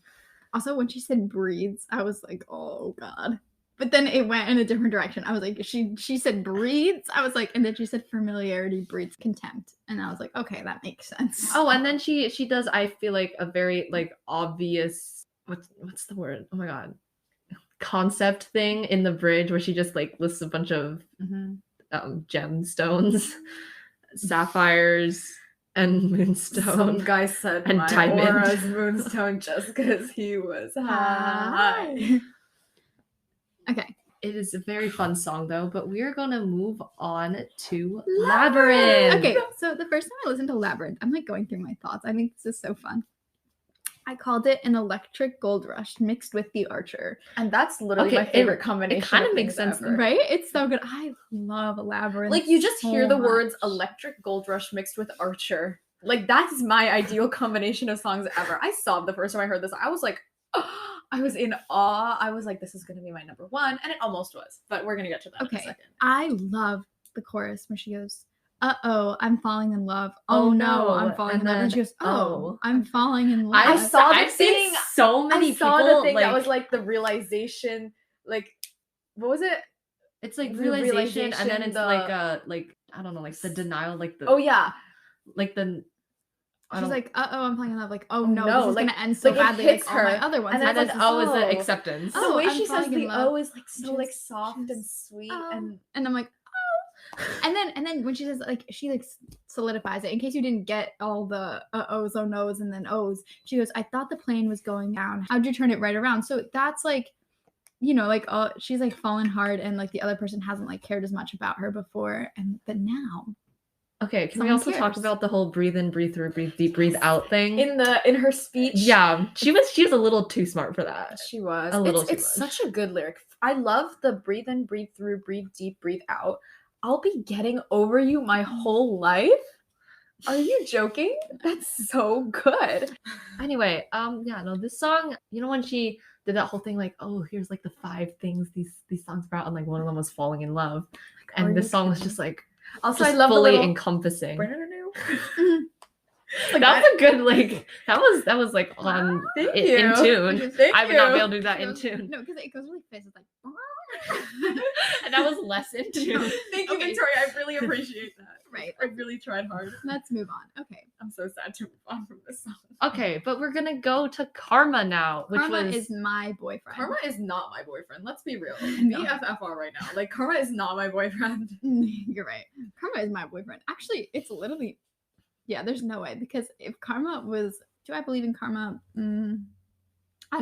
A: Also, when she said breeds, I was like, oh god. But then it went in a different direction. I was like, she said breeds. I was like, and then she said familiarity breeds contempt. And I was like, okay, that makes sense.
B: Oh, and then she does, I feel like, a very like obvious what's the word? Oh my god. Concept thing in the bridge where she just like lists a bunch of gemstones, sapphires, and moonstone.
C: Some guy said
B: and
C: my
B: diamond.
C: aura's moonstone just because he was high.
A: Okay.
B: It is a very fun song though, but we are gonna move on to Labyrinth.
A: Okay, so the first time I listened to Labyrinth, I'm like going through my thoughts. I think this is so fun. I called it an electric gold rush mixed with the Archer.
C: And that's literally
B: Okay,
C: my favorite combination.
B: it kind of
C: of
B: makes
C: things
B: sense,
C: ever.
A: Right? It's so good. I love Labyrinth.
C: Like you just
A: so
C: hear the words
A: much.
C: electric gold rush mixed with Archer. Like that's my ideal combination of songs ever. I sobbed the first time I heard this. I was like, I was in awe. I was like, this is gonna be my number one, and it almost was. But we're gonna get to that in a
A: Okay.
C: second.
A: I love the chorus where she goes, "Uh-oh, I'm falling in love.
B: Oh,
A: Oh no,
B: no."
A: I'm falling
B: And
A: in love." And
B: then,
A: she goes, "Oh,
B: "Oh."
A: I'm falling in love."
C: I saw the
B: I've seen
C: thing-
B: so many
C: I saw
B: people
C: the thing
B: like,
C: that was like the realization, like what was it?
B: it's like
C: the
B: realization, and then it's
C: realization,
B: like I don't know, like the denial, like the
C: Oh yeah.
B: like the
A: She's like, I'm falling in love. Like, oh
C: Oh,
A: no,
C: no,
A: this is
C: like-
A: gonna end so
C: like, it
A: badly.
C: hits
A: Like all my
C: her,
A: other ones.
C: and
B: And
C: then
B: then
C: it's
B: O is the
C: oh.
B: acceptance.
C: And the way
A: I'm
C: she says
A: falling in
C: the
A: love.
C: O is like so like
A: Just-
C: soft and
A: just,
C: sweet
A: and I'm like, oh. And then when she says like she like solidifies it in case you didn't get all the O's, oh no's, and then O's. She goes, I thought the plane was going down. How'd you turn it right around? So that's like, you know, like she's like fallen hard, and like the other person hasn't like cared as much about her before, but now.
B: Okay, can we
A: Someone
B: also talk
A: cares.
B: about the whole breathe in, breathe through, breathe deep, breathe out thing?
C: in her speech.
B: Yeah, she was a little too smart for that.
C: She was.
B: A little
C: It's
B: too much.
C: such a good lyric. I love the breathe in, breathe through, breathe deep, breathe out. I'll be getting over you my whole life. Are you joking? That's so good.
B: Anyway, yeah, no, this song, you know, when she did that whole thing, like, oh, here's like the 5 things these songs about, and like one of them was falling in love,
C: are
B: and
C: you
B: this song was
C: kidding?
B: just like
C: Also,
B: just
C: I love the
B: fully
C: little
B: encompassing.
C: Like
B: That was a good like that was like on
C: Thank
B: in
C: you.
B: tune.
C: Thank
B: I would not be
C: you.
B: able to do that
A: She
B: in
A: goes-
B: tune.
A: No, because it goes really fast. It's like,
B: And that was less in tune.
C: Thank you,
A: Okay.
C: Victoria. I really appreciate that.
A: right.
C: I really tried hard.
A: Let's move on. Okay.
C: I'm so sad to move on from this song.
B: Okay, but we're gonna go to Karma now, which
A: Karma
B: was
A: is my boyfriend.
C: Karma is not my boyfriend. Let's be real.
A: No.
C: BFFR right now. Like Karma is not my boyfriend.
A: You're right. Karma is my boyfriend. Actually, it's literally, yeah, there's no way. Because if Karma was, do I believe in Karma? I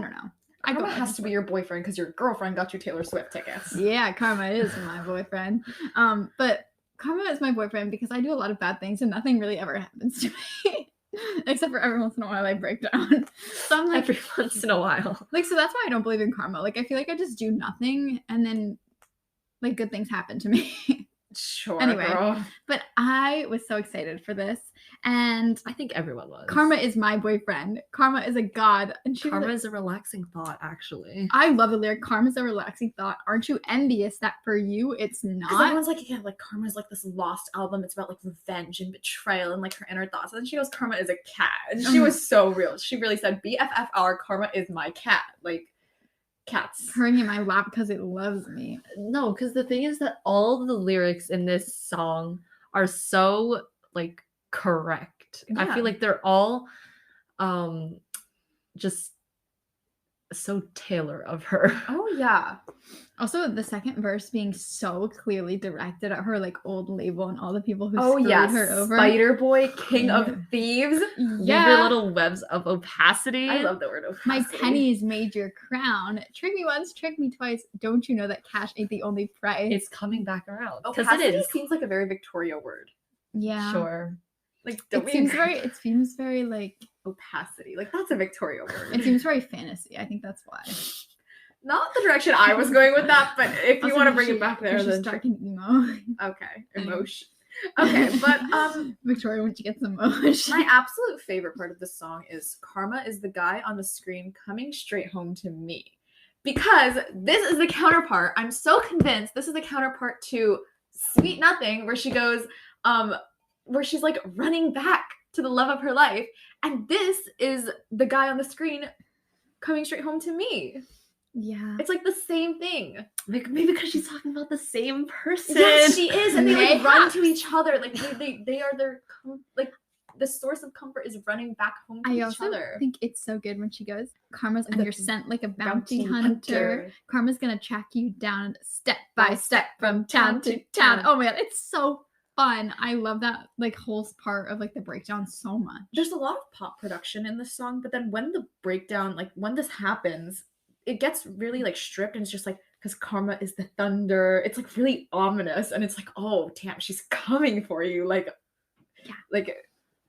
A: don't know. I go
C: Karma
A: back
C: has
A: and
C: to be your boyfriend because your girlfriend got you Taylor Swift tickets.
A: Yeah, Karma is my boyfriend. But Karma is my boyfriend because I do a lot of bad things and nothing really ever happens to me. Except for every once in a while I break down. So I'm like,
B: every once in a while.
A: like, so that's why I don't believe in karma. Like, I feel like I just do nothing and then like good things happen to me.
C: Sure,
A: Anyway.
C: girl.
A: But I was so excited for this. And
B: I think everyone was.
A: Karma is my boyfriend. Karma is a god. And she was
B: Karma
A: like,
B: is a relaxing thought, actually.
A: I love the lyric. Karma's a relaxing thought. Aren't you envious that for you it's
C: Because
A: not?
C: everyone's like, yeah, like Karma's like this lost album. It's about like revenge and betrayal and like her inner thoughts. And then she goes, Karma is a cat. And she was so real. She really said, BFFR, Karma is my cat. Like, cats.
A: Purring in my lap because it loves me.
B: No, because the thing is that all the lyrics in this song are so like correct. I
C: Yeah.
B: feel like they're all just so Taylor of her.
C: Oh, yeah.
A: Also, the second verse being so clearly directed at her like old label and all the people who
C: Oh,
A: screwed
C: yeah.
A: her over.
C: Spider Boy, King of
A: Yeah.
C: Thieves.
B: Weave
A: Yeah.
B: your little webs of opacity.
C: I love the word
A: My
C: opacity.
A: pennies made your crown. Trick me once, trick me twice. Don't you know that cash ain't the only price?
B: It's coming back around. Because
C: Opacity
B: it is.
C: seems like a very Victoria word.
A: yeah.
B: Sure.
C: Like,
A: It seems very like
C: opacity. Like, that's a Victoria word.
A: it seems very fantasy. I think that's why.
C: Not the direction I was going with that, but if you
A: Also,
C: want to
A: we
C: bring
A: should-
C: it back
A: we
C: there,
A: should
C: then
A: start getting emo.
C: okay,
A: Anyway.
C: emotion. Okay, but
A: Victoria, when she gets emotion.
C: my absolute favorite part of this song is Karma is the guy on the screen coming straight home to me. Because this is the counterpart. I'm so convinced this is the counterpart to Sweet Nothing, where she goes, where she's like running back to the love of her life. And this is the guy on the screen coming straight home to me.
A: Yeah.
C: It's like the same thing.
B: Like maybe because she's talking about the same person.
C: Yes, she is, and they like run
A: Mayhaps.
C: to each other. Like they are their like the source of comfort is running back home to
A: I
C: each
A: also
C: other.
A: think it's so good when she goes, Karma's on
C: The
A: your scent like a bounty hunter. Karma's gonna track you down step by step from town to town. Oh my god, it's so fun. I love that like whole part of like the breakdown so much.
C: There's a lot of pop production in this song, but then when the breakdown, like when this happens, it gets really like stripped, and it's just like because Karma is the thunder. It's like really ominous, and it's like, oh damn, she's coming for you. Like,
A: Yeah.
C: like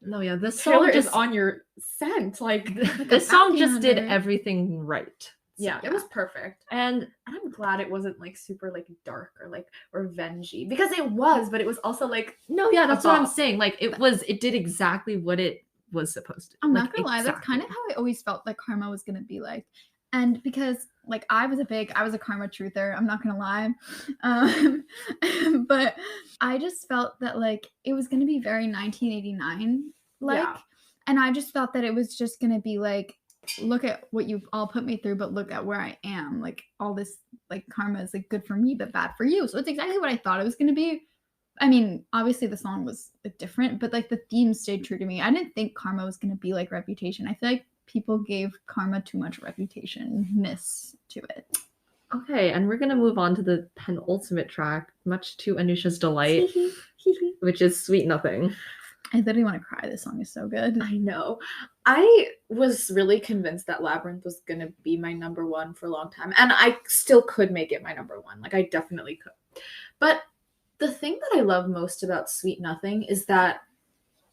B: No, yeah, this
C: Taylor
B: song
C: is
B: just
C: on your scent. Like,
B: this song
A: bounty
B: just did
A: hunter.
B: everything right.
C: yeah, it was perfect.
B: And
C: And I'm glad it wasn't like super like dark or like revengey, because it was, but it was also like
B: no, yeah, that's what I'm
C: bop.
B: saying. Like it did exactly what it was supposed to.
A: I'm
B: Like,
A: not gonna lie, that's kind of how I always felt like Karma was gonna be like. And because like I was a Karma truther, I'm not gonna lie. But I just felt that like it was gonna be very 1989 like.
C: Yeah.
A: And I just felt that it was just gonna be like, look at what you've all put me through, but look at where I am. Like all this like karma is like good for me, but bad for you. So it's exactly what I thought it was gonna be. I mean, obviously the song was like, different, but like the theme stayed true to me. I didn't think Karma was gonna be like Reputation. I feel like people gave Karma too much reputation-ness to it.
B: Okay, and we're gonna move on to the penultimate track, much to Anusha's delight, which is Sweet Nothing.
A: I literally want to cry. This song is so good.
C: I know. I was really convinced that Labyrinth was gonna be my number one for a long time, and I still could make it my number one. Like I definitely could. But the thing that I love most about Sweet Nothing is that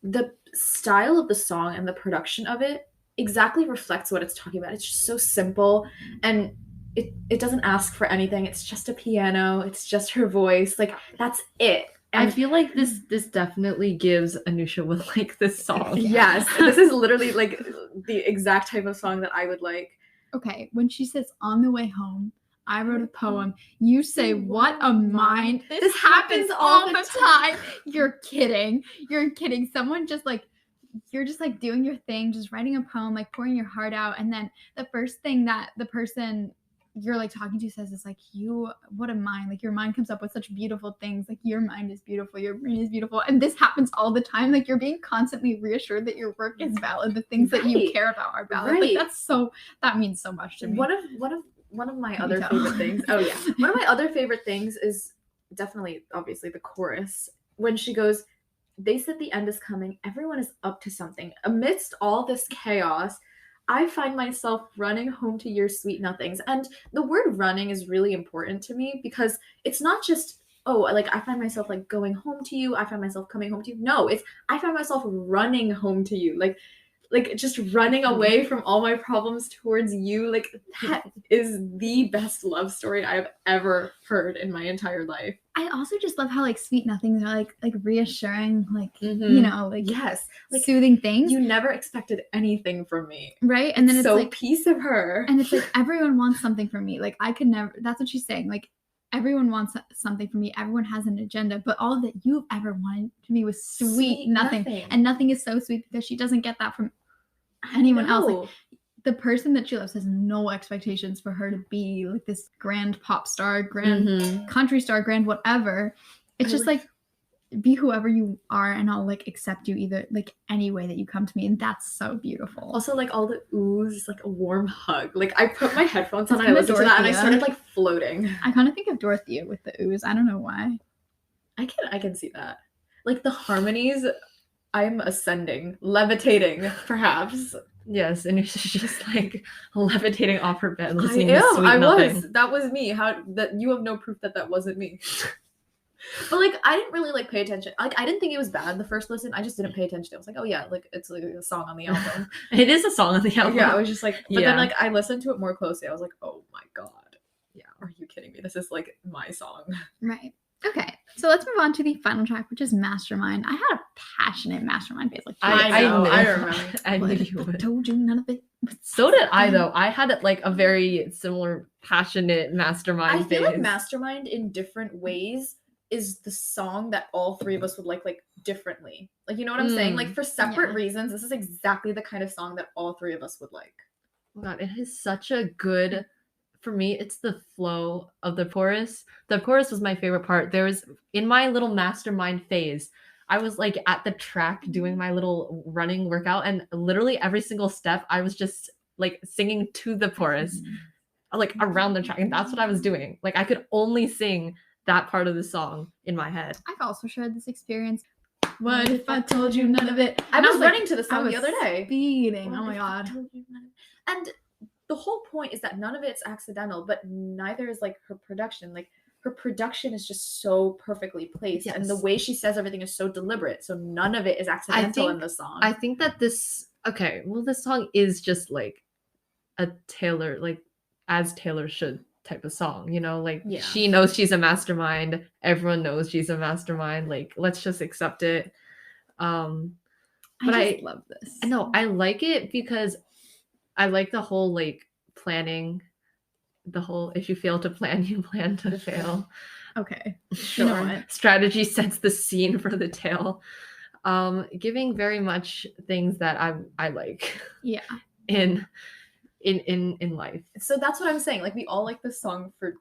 C: the style of the song and the production of it exactly reflects what it's talking about. It's just so simple, and it doesn't ask for anything. It's just a piano. It's just her voice. Like that's it. And
B: I feel like this definitely gives Anusha would like this song.
C: yes, this is literally like the exact type of song that I would like.
A: Okay, when she says on the way home, I wrote a poem. You say, what a mind. This happens all the time. You're kidding. You're kidding. Someone just like, you're just like doing your thing, just writing a poem, like pouring your heart out. And then the first thing that the person you're like talking to says is like, you, what a mind. Like your mind comes up with such beautiful things. Like your mind is beautiful. Your brain is beautiful. And this happens all the time. Like you're being constantly reassured that your work is valid. The things that you care about are valid. Like that means so much to me.
C: One of my other favorite things. Oh yeah. One of my other favorite things is definitely obviously the chorus. When she goes, they said the end is coming. Everyone is up to something. Amidst all this chaos, I find myself running home to your sweet nothings. And the word running is really important to me because it's not just, oh, like I find myself like going home to you. I find myself coming home to you. No, it's I find myself running home to you. Like just running away from all my problems towards you. Like that is the best love story I've ever heard in my entire life.
A: I also just love how like sweet nothings are like reassuring, like you know, like
C: yes, like
A: soothing things.
C: You never expected anything from me,
A: right? And then it's
C: so
A: like
C: piece of her,
A: and it's like everyone wants something from me. Like I could never. That's what she's saying. Like everyone wants something from me. Everyone has an agenda, but all that you've ever wanted to me was sweet nothing. And nothing is so sweet because she doesn't get that from anyone else. Like, the person that she loves has no expectations for her to be like this grand pop star, grand country star, grand whatever. It's just like be whoever you are and I'll like accept you either like any way that you come to me, and that's so beautiful.
C: Also like all the oohs, like a warm hug. Like I put my headphones on and I listened to that and I started like floating.
A: I kind of think of Dorothea with the oohs. I don't know why.
C: I can see that. Like the harmonies, I'm ascending, levitating, perhaps.
B: Yes, and she's just like levitating off her bed, listening to Sweet Nothing.
C: Was. That was me. How that you have no proof that wasn't me. But like I didn't really like pay attention. Like I didn't think it was bad the first listen. I just didn't pay attention. I was like, oh yeah, like it's like a song on the album.
B: It is a song on the album.
C: Yeah, I was just like, but then like I listened to it more closely. I was like, oh my god. Yeah, are you kidding me? This is like my song.
A: Right. Okay, so let's move on to the final track, which is Mastermind. I had a passionate Mastermind phase. Like
C: I remember.
B: I knew you would.
A: Told you none of it.
B: So did I, though. I had like a very similar passionate Mastermind phase.
C: I feel like Mastermind in different ways is the song that all three of us would like differently. Like, you know what I'm saying? Like for separate reasons, this is exactly the kind of song that all three of us would like.
B: Oh God, it is such a good. For me, it's the flow of the chorus. The chorus was my favorite part. There was, in my little Mastermind phase, I was like at the track doing my little running workout, and literally every single step, I was just like singing to the chorus, like around the track. And that's what I was doing. Like I could only sing that part of the song in my head.
A: I've also shared this experience. What if I told you none of it?
C: I was running to the song the other day.
A: Speeding. Oh my God.
C: And the whole point is that none of it's accidental, but neither is like her production. Like her production is just so perfectly placed, and the way she says everything is so deliberate. So none of it is accidental in the song.
B: I think that this song is just like a Taylor, like as Taylor should type of song, you know, like she knows she's a mastermind. Everyone knows she's a mastermind. Like let's just accept it. But I
A: love this.
B: No, I like it because I like the whole like planning, the whole if you fail to plan, you plan to fail.
A: Okay.
B: Sure. You know what? Strategy sets the scene for the tale. Giving very much things that I like.
A: Yeah.
B: In life.
C: So that's what I'm saying. Like we all like this song for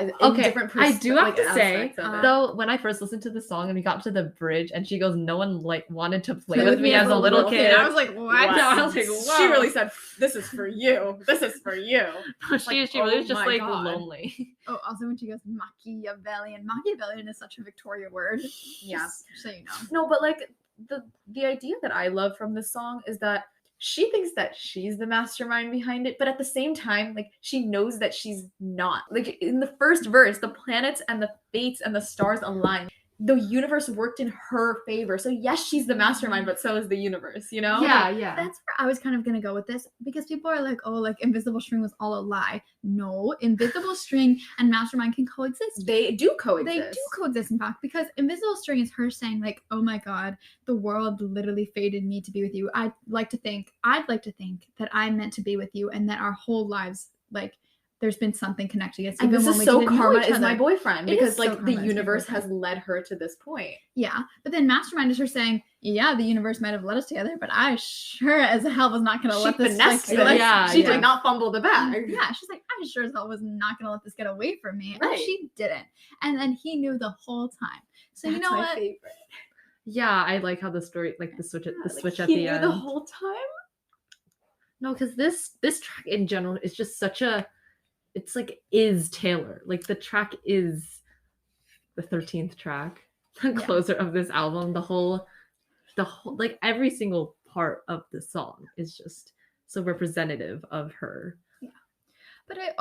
C: in
B: Okay,
C: different
B: I do have to say,
C: aspects of it.
B: though, when I first listened to the song and we got to the bridge and she goes, no one like wanted to play
A: Play
B: with me as a little kid.
C: I was like, what?
B: No, I was like, whoa.
C: She really said, this is for you. This is for you.
B: she
C: like,
B: really was
C: oh
B: just
C: my
B: like
C: God.
B: lonely.
A: Oh, also when she goes Machiavellian. Machiavellian is such a Victoria word.
C: Yeah.
A: Just so you know.
C: No, but like the idea that I love from this song is that she thinks that she's the mastermind behind it, but at the same time, like she knows that she's not. Like in the first verse, the planets and the fates and the stars align. The universe worked in her favor. So yes, she's the mastermind, but so is the universe, you know?
B: Yeah.
A: That's where I was kind of gonna go with this because people are like, oh, like invisible string was all a lie. No, invisible string and mastermind can coexist.
C: They do coexist.
A: They do coexist, in fact, because invisible string is her saying, like, oh my God, the world literally fated me to be with you. I'd like to think that I'm meant to be with you and that our whole lives, like, there's been something connecting us.
C: And
A: even
C: this
A: when
C: is
A: we
C: so
A: didn't know
C: karma
A: each
C: is my
A: other.
C: boyfriend
A: It is
C: because
A: so
C: like
A: karma
C: the
A: is my
C: universe
A: boyfriend.
C: has led her to this point.
A: Yeah, but then mastermind is her saying, yeah, the universe might have led us together, but I sure as hell was not going to
C: She
A: let this
C: finessed
A: like,
C: this.
A: like,
B: Yeah,
C: she
B: yeah.
C: did not fumble the bag.
A: Yeah, she's like, I sure as hell was not going to let this get away from me.
C: Right.
A: And she didn't. And then he knew the whole time. So you
C: That's
A: know
C: my
A: what?
C: favorite.
B: Yeah, I like how the story, like the switch at
C: He
B: the
C: knew
B: end.
C: the whole time.
B: No, because this track in general is just such a, it's like is Taylor. Like the track is the 13th track, the
A: Yeah.
B: closer of this album. The whole like every single part of the song is just so representative of her.
A: But I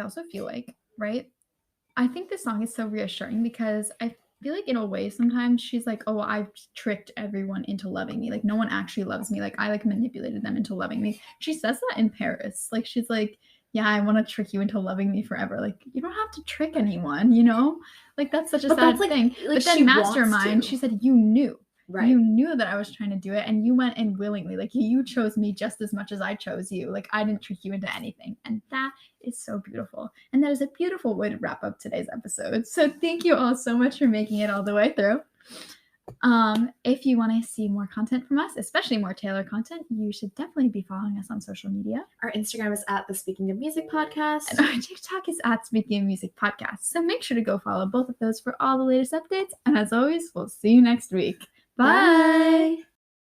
A: also feel like, right? I think this song is so reassuring because I feel like in a way sometimes she's like, oh, I've tricked everyone into loving me. Like no one actually loves me. Like I like manipulated them into loving me. She says that in Paris. Like she's like, yeah, I want to trick you into loving me forever. Like you don't have to trick anyone, you know? Like that's such a sad thing. But then
C: she wants
A: Mastermind,
C: to.
A: she said, you knew.
C: Right.
A: You knew that I was trying to do it and you went in willingly. Like you chose me just as much as I chose you. Like I didn't trick you into anything. And that is so beautiful. And that is a beautiful way to wrap up today's episode. So thank you all so much for making it all the way through. If you want to see more content from us, especially more Taylor content, you should definitely be following us on social media.
C: Our Instagram is at the Speaking of Music podcast.
A: And our TikTok is at Speaking of Music Podcast. So make sure to go follow both of those for all the latest updates. And as always, we'll see you next week. Bye.